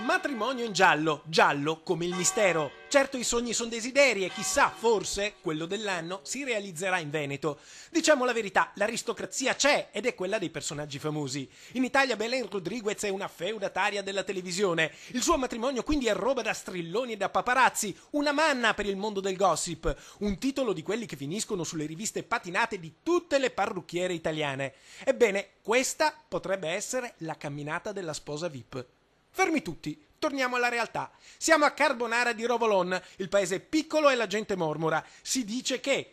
Matrimonio in giallo, giallo come il mistero. Certo i sogni sono desideri e chissà, forse, quello dell'anno si realizzerà in Veneto. Diciamo la verità, l'aristocrazia c'è ed è quella dei personaggi famosi. In Italia Belen Rodriguez è una feudataria della televisione. Il suo matrimonio quindi è roba da strilloni e da paparazzi, una manna per il mondo del gossip, un titolo di quelli che finiscono sulle riviste patinate di tutte le parrucchiere italiane. Ebbene, questa potrebbe essere la camminata della sposa VIP. Fermi tutti, torniamo alla realtà. Siamo a Carbonara di Rovolon, il paese è piccolo e la gente mormora. Si dice che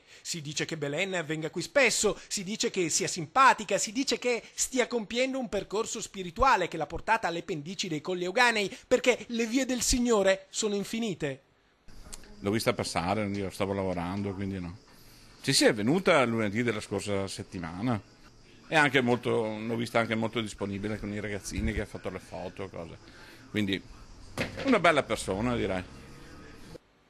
Belen venga qui spesso, si dice che sia simpatica, si dice che stia compiendo un percorso spirituale che l'ha portata alle pendici dei Colli Euganei, perché le vie del Signore sono infinite. L'ho vista passare, io stavo lavorando, quindi no. Sì, è venuta lunedì della scorsa settimana. È anche l'ho vista anche molto disponibile con i ragazzini che ha fatto le foto, cose. Quindi una bella persona, direi.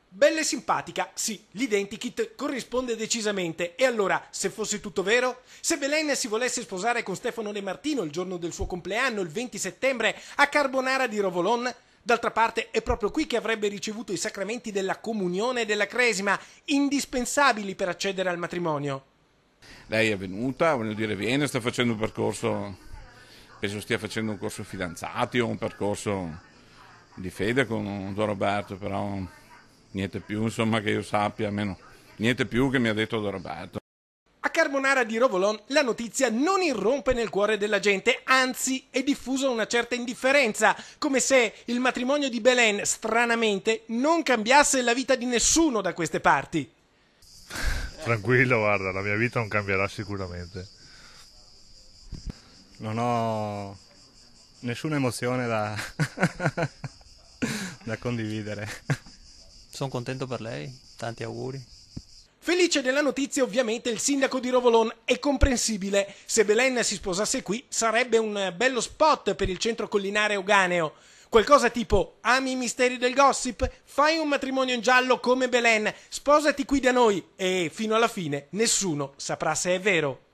Bella e simpatica, sì, l'identikit corrisponde decisamente. E allora, se fosse tutto vero? Se Belen si volesse sposare con Stefano De Martino il giorno del suo compleanno, il 20 settembre, a Carbonara di Rovolon, d'altra parte è proprio qui che avrebbe ricevuto i sacramenti della comunione e della cresima, indispensabili per accedere al matrimonio. Lei è venuta, voglio dire, viene, sta facendo un percorso, penso stia facendo un corso fidanzati o un percorso di fede con Don Roberto, però niente più, insomma, che io sappia, almeno niente più che mi ha detto Don Roberto. A Carbonara di Rovolon la notizia non irrompe nel cuore della gente, anzi è diffusa una certa indifferenza, come se il matrimonio di Belen, stranamente, non cambiasse la vita di nessuno da queste parti. Tranquillo, guarda, la mia vita non cambierà sicuramente. Non ho nessuna emozione da, da condividere. Sono contento per lei, tanti auguri. Felice della notizia ovviamente il sindaco di Rovolon, è comprensibile. Se Belen si sposasse qui sarebbe un bello spot per il centro collinare euganeo. Qualcosa tipo: ami i misteri del gossip? Fai un matrimonio in giallo come Belen, sposati qui da noi e fino alla fine nessuno saprà se è vero.